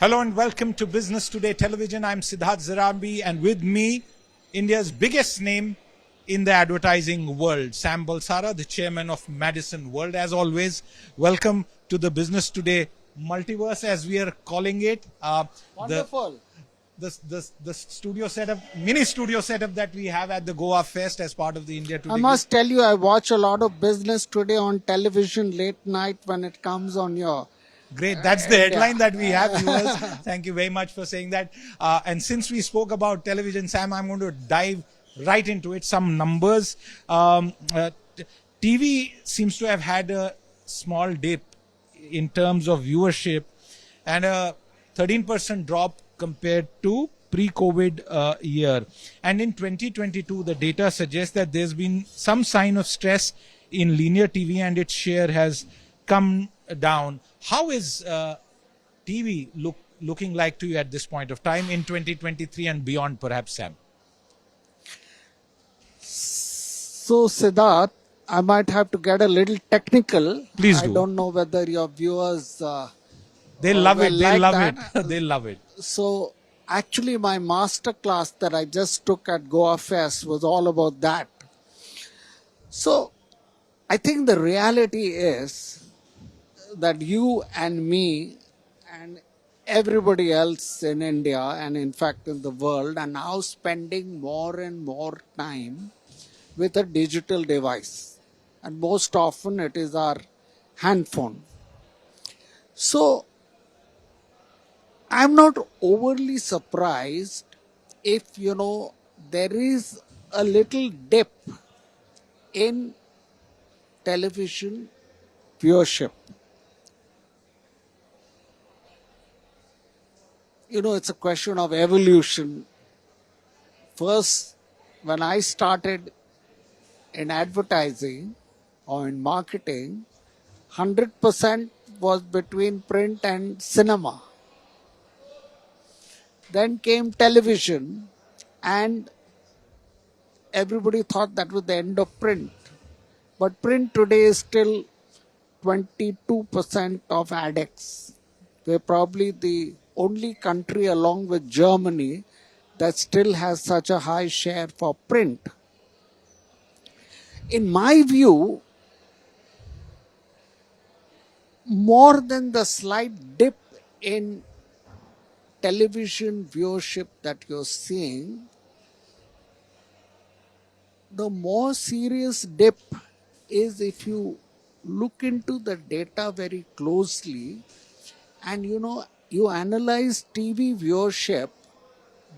Hello and welcome to Business Today Television. I'm Siddharth Zarabi, and with me, India's biggest name in the advertising world, Sam Balsara, the chairman of Madison World. As always, welcome to the Business Today multiverse, as we are calling it. Wonderful. The studio setup, mini studio setup that we have at the GoaFest as part of the India Today. I must tell you, I watch a lot of Business Today on television late night when it comes on your... Great. That's the headline that we have, viewers. Thank you very much for saying that. And since we spoke about television, Sam, I'm going to dive right into it. Some numbers. TV seems to have had a small dip in terms of viewership and a 13% drop compared to pre-COVID year. And in 2022, the data suggests that there's been some sign of stress in linear TV and its share has come down. How is TV looking like to you at this point of time in 2023 and beyond, perhaps, Sam? So, Siddharth, I might have to get a little technical. Please do. I don't know whether your viewers... They love it. They like love that. it. They love it. So, actually, my master class that I just took at GoaFest was all about that. So, I think the reality is that you and me and everybody else in India and in fact in the world are now spending more and more time with a digital device. And most often it is our handphone. So, I'm not overly surprised if, there is a little dip in television viewership. It's a question of evolution. First, when I started in advertising or in marketing, 100% was between print and cinema. Then came television, and everybody thought that was the end of print. But print today is still 22% of ADEX. We're probably the only country along with Germany that still has such a high share for print. In my view, more than the slight dip in television viewership that you're seeing, the more serious dip is if you look into the data very closely and you analyze TV viewership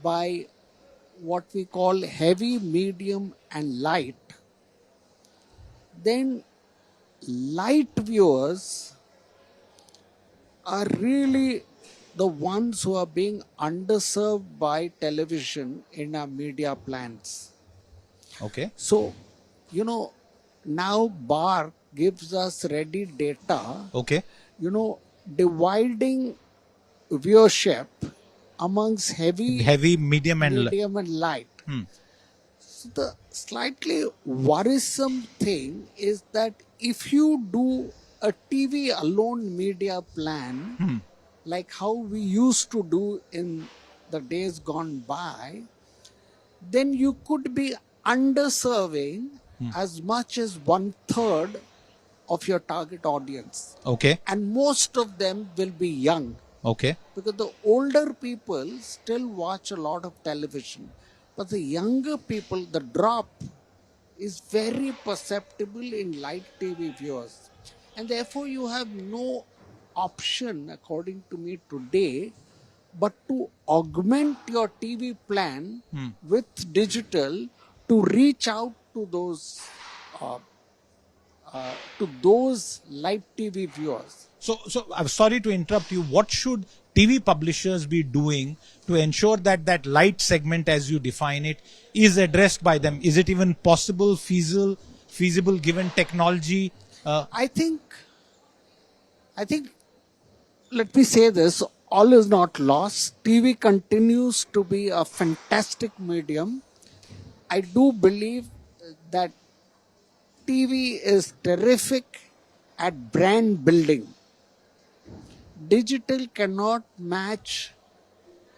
by what we call heavy, medium and light, then light viewers are really the ones who are being underserved by television in our media plans. Okay. So, now BAR gives us ready data. Okay. Dividing viewership amongst heavy, medium and light. So the slightly worrisome thing is that if you do a TV alone media plan, like how we used to do in the days gone by, then you could be underserving as much as 1/3 of your target audience. Okay. And most of them will be young. Okay. Because the older people still watch a lot of television. But the younger people, the drop is very perceptible in light TV viewers. And therefore you have no option, according to me today, but to augment your TV plan with digital to reach out to those light TV viewers. So I'm sorry to interrupt you. What should TV publishers be doing to ensure that that light segment, as you define it, is addressed by them? Is it even possible, feasible given technology? I think, let me say this, all is not lost. TV continues to be a fantastic medium. I do believe that TV is terrific at brand building. digital cannot match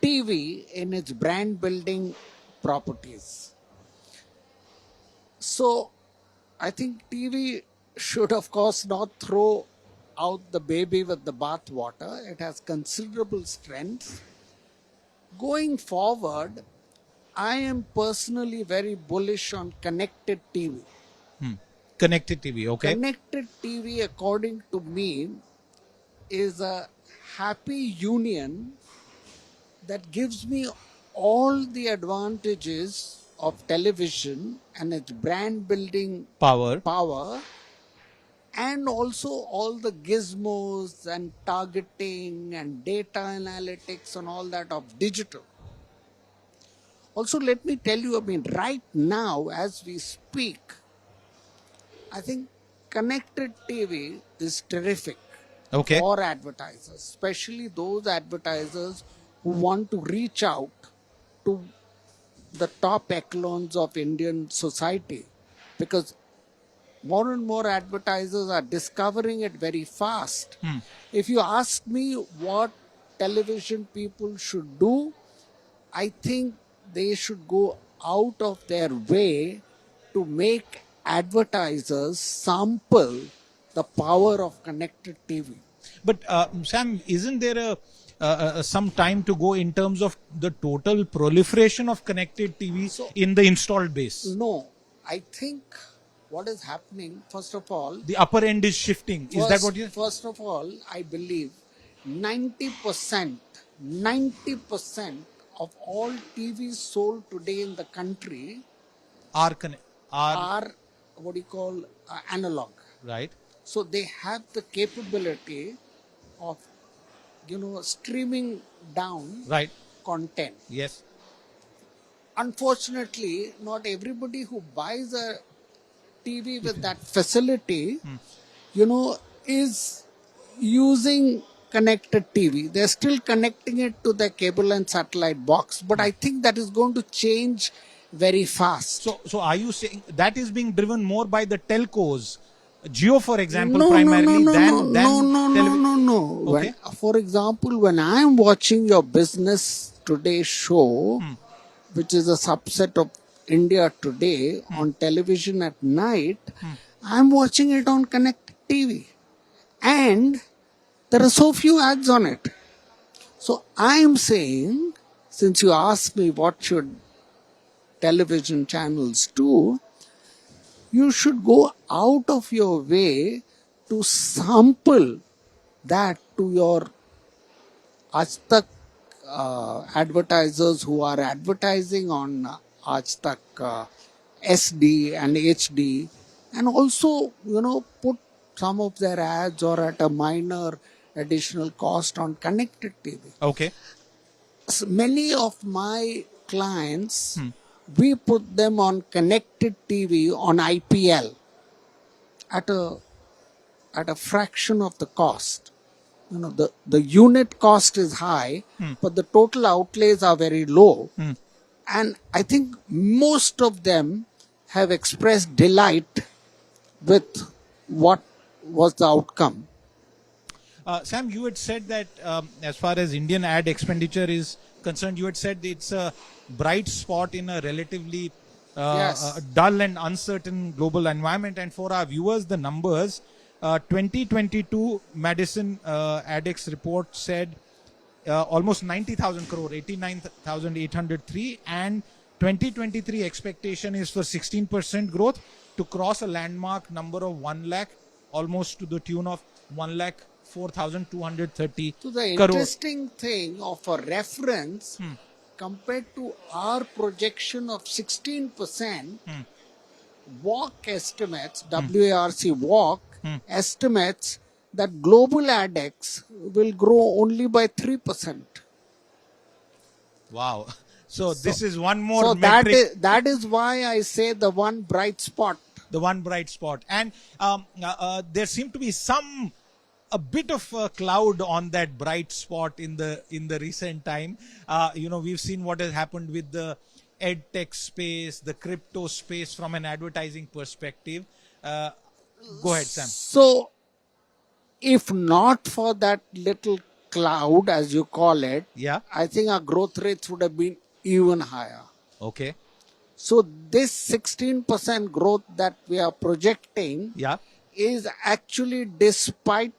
TV in its brand building properties. So I think TV should, of course, not throw out the baby with the bathwater. It has considerable strengths. Going forward, I am personally very bullish on connected TV. Connected TV, okay. Connected TV, according to me, is a happy union that gives me all the advantages of television and its brand building Power. power, and also all the gizmos and targeting and data analytics and all that of digital. Also, let me tell you, I mean, right now as we speak, I think connected TV is terrific Okay. for advertisers, especially those advertisers who want to reach out to the top echelons of Indian society, because more and more advertisers are discovering it very fast. If you ask me what television people should do, I think they should go out of their way to make advertisers sample the power of connected TV. But Sam, isn't there some time to go in terms of the total proliferation of connected TV in the installed base? No, I think what is happening, first of all, The upper end is shifting. Is that what you? first of all, I believe 90%, 90% of all TVs sold today in the country Are are what you call analog. right? So they have the capability of, streaming down Right. content. Yes. Unfortunately, not everybody who buys a TV with that facility, is using connected TV. They're still connecting it to the cable and satellite box. But I think that is going to change very fast. So are you saying that is being driven more by the telcos, Jio, for example, no, primarily no, no, than no, no, no, television? no, no. Okay. For example, when I am watching your Business Today show, which is a subset of India Today on television at night, I'm watching it on connected TV. And there are so few ads on it. So I am saying, since you asked me what should television channels do, you should go out of your way to sample that to your Aaj Tak advertisers who are advertising on Aaj Tak SD and HD, and also, put some of their ads or at a minor additional cost on connected TV. Okay. Many of my clients, we put them on connected TV on IPL at a fraction of the cost. The unit cost is high, but the total outlays are very low. And I think most of them have expressed delight with what was the outcome. Sam, you had said that as far as Indian ad expenditure is concerned, you had said it's a bright spot in a relatively Yes. dull and uncertain global environment. And for our viewers, the numbers, 2022 Madison ADEX report said almost 90,000 crore, 89,803, and 2023 expectation is for 16% growth to cross a landmark number of 1 lakh, almost to the tune of 1 lakh 4,230 So the crore. interesting thing of a reference compared to our projection of 16%, WARC estimates, WARC WARC estimates that global ADEX will grow only by 3%. Wow. So this is one more So metric. that is why I say the one bright spot. The one bright spot. And there seemed to be a bit of a cloud on that bright spot in the recent time. We've seen what has happened with the ed tech space, the crypto space from an advertising perspective. Go ahead, Sam. So if not for that little cloud, as you call it, Yeah. I think our growth rates would have been even higher. Okay. So this 16% growth that we are projecting Yeah. is actually despite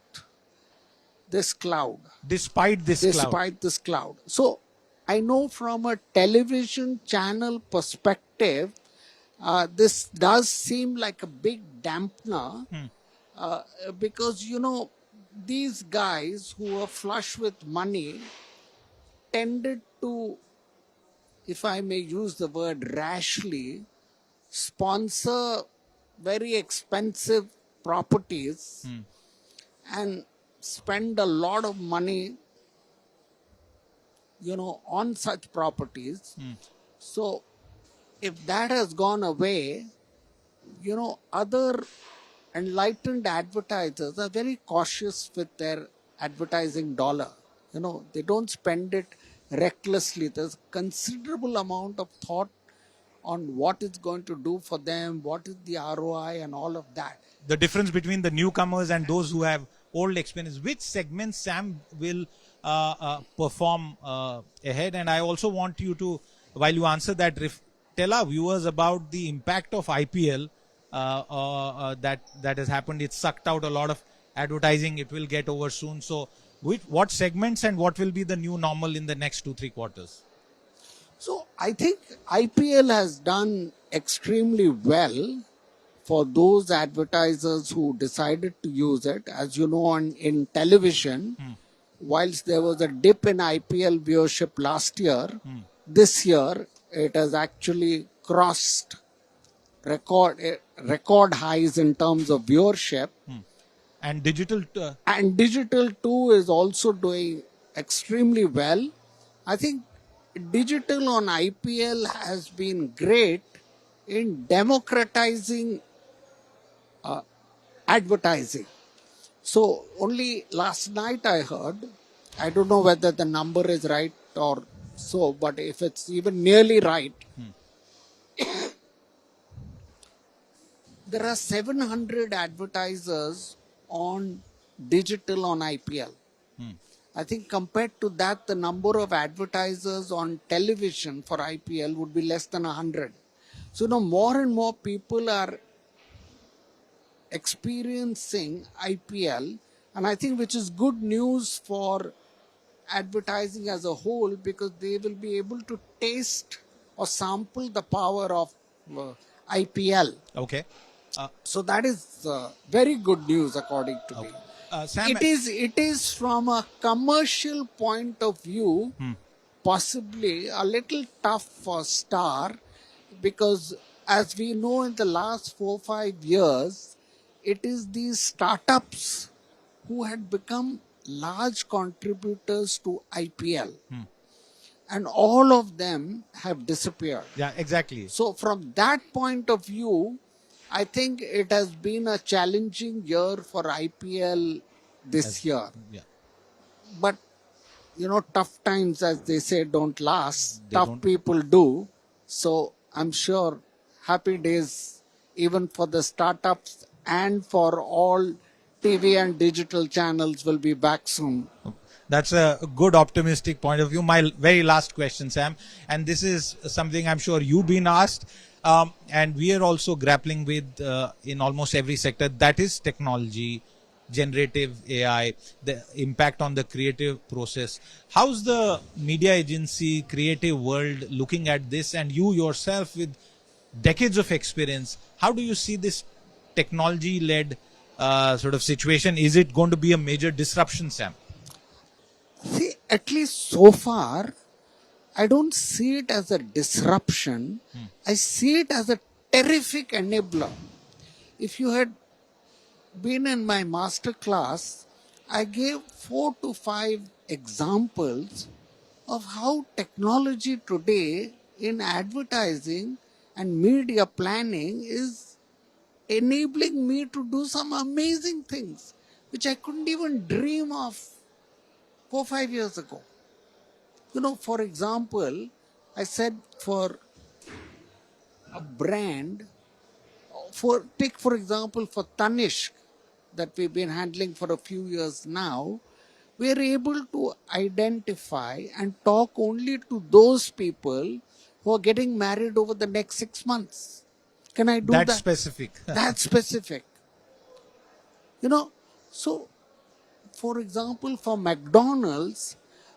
this cloud. Despite this cloud. Despite this cloud. So I know from a television channel perspective, this does seem like a big dampener because, these guys who are flush with money tended to, if I may use the word rashly, sponsor very expensive properties and spend a lot of money, on such properties. So if that has gone away, other enlightened advertisers are very cautious with their advertising dollar. They don't spend it recklessly. There's considerable amount of thought on what it's going to do for them, what is the ROI and all of that. The difference between the newcomers and those who have old experience. Which segment Sam will perform ahead? And I also want you to, while you answer that, tell our viewers about the impact of IPL that has happened. It's sucked out a lot of advertising. It will get over soon. So, what segments and what will be the new normal in the next 2-3 quarters? So I think IPL has done extremely well for those advertisers who decided to use it. As you know, in television, whilst there was a dip in IPL viewership last year, this year it has actually crossed record highs in terms of viewership. And digital. And digital too is also doing extremely well. I think digital on IPL has been great in democratizing advertising. So only last night I heard, I don't know whether the number is right or so, but if it's even nearly right, there are 700 advertisers on digital on IPL. I think compared to that, the number of advertisers on television for IPL would be less than 100. So now more and more people are experiencing IPL, and I think which is good news for advertising as a whole, because they will be able to taste or sample the power of IPL. Okay. So that is very good news according to me. Sam, It is from a commercial point of view possibly a little tough for Star, because as we know in the last 4-5 years, it is these startups who had become large contributors to IPL, and all of them have disappeared. yeah, exactly. So from that point of view, I think it has been a challenging year for IPL this year. Yeah. But, tough times, as they say, don't last. They Tough don't. people do. So I'm sure happy days even for the startups and for all TV and digital channels will be back soon. That's a good optimistic point of view. My very last question, Sam, and this is something I'm sure you've been asked, and we are also grappling with in almost every sector. That is technology, generative AI, the impact on the creative process. How's the media agency, creative world looking at this? And you yourself, with decades of experience, how do you see this technology-led sort of situation? Is it going to be a major disruption, Sam? See, at least so far, I don't see it as a disruption. I see it as a terrific enabler. If you had been in my master class, I gave 4 to 5 examples of how technology today in advertising and media planning is enabling me to do some amazing things which I couldn't even dream of 4-5 years ago. For example, I said for a brand, take for example for Tanishq that we've been handling for a few years now, we are able to identify and talk only to those people who are getting married over the next 6 months. Can I do That's that? specific. That's specific. You know, so for example, for McDonald's,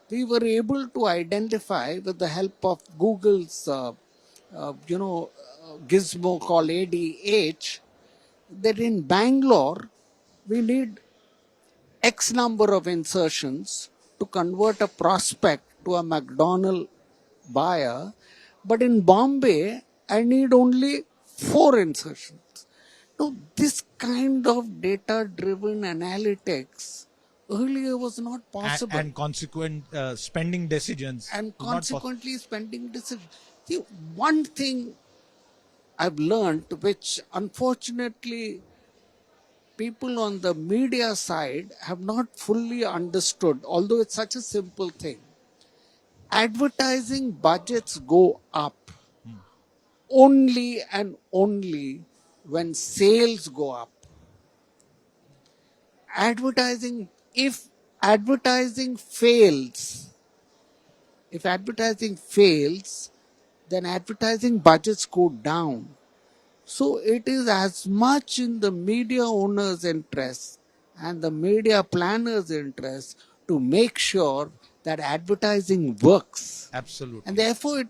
we were able to identify with the help of Google's, gizmo called ADH, that in Bangalore, we need X number of insertions to convert a prospect to a McDonald buyer, but in Bombay, I need only 4 insertions. Now, this kind of data driven analytics earlier was not possible. And consequent spending decisions. And is not consequently, spending decisions. See, one thing I've learned, which unfortunately people on the media side have not fully understood, although it's such a simple thing. Advertising budgets go up only and only when sales go up. If advertising fails, then advertising budgets go down. So it is as much in the media owner's interest and the media planner's interest to make sure that advertising works. Absolutely. And therefore,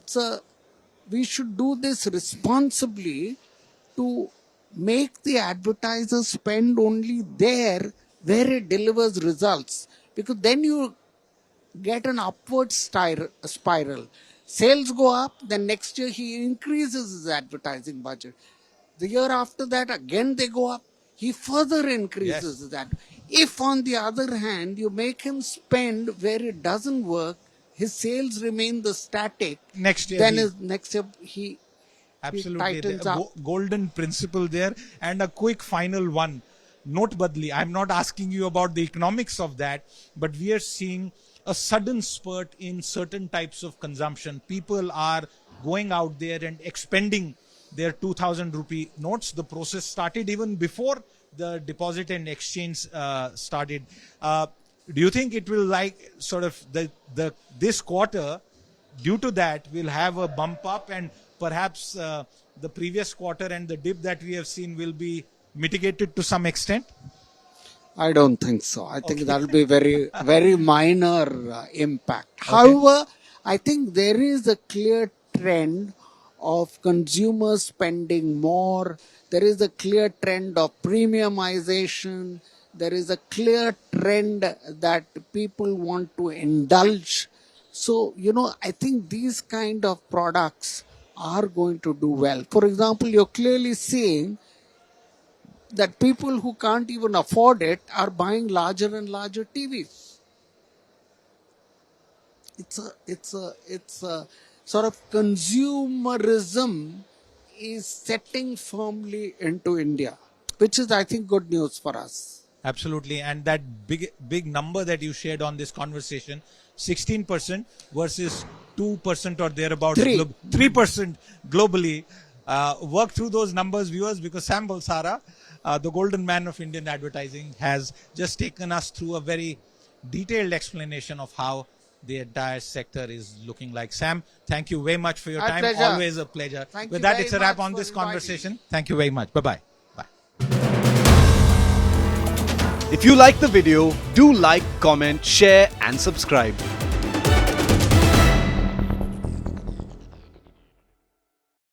we should do this responsibly to make the advertiser spend only there where it delivers results. Because then you get an upward spiral. Sales go up, then next year he increases his advertising budget. The year after that, again they go up. He further increases that. If, on the other hand, you make him spend where it doesn't work, his sales remain the static. Next year, then next year he absolutely tightens up. Golden principle there. And a quick final one. Note badli. I'm not asking you about the economics of that, but we are seeing a sudden spurt in certain types of consumption. People are going out there and expending their 2,000 rupee notes. The process started even before the deposit and exchange started. Do you think it will this quarter, due to that, will have a bump up, and perhaps the previous quarter and the dip that we have seen will be mitigated to some extent? I don't think so. I think that will be very, very minor impact. However, I think there is a clear trend of consumers spending more. There is a clear trend of premiumization. There is a clear trend that people want to indulge. So, I think these kind of products are going to do well. For example, you're clearly seeing that people who can't even afford it are buying larger and larger TVs. It's a sort of consumerism is setting firmly into India, which is, I think, good news for us. Absolutely. And that big number that you shared on this conversation, 16% versus 2% or thereabouts, 3% globally. Work through those numbers, viewers, because Sam Balsara, the golden man of Indian advertising, has just taken us through a very detailed explanation of how the entire sector is looking like. Sam, thank you very much for your time. Pleasure. Always a pleasure. With that, it's a wrap on this conversation. Thank you very much. Bye-bye. Bye. If you like the video, do like, comment, share and subscribe.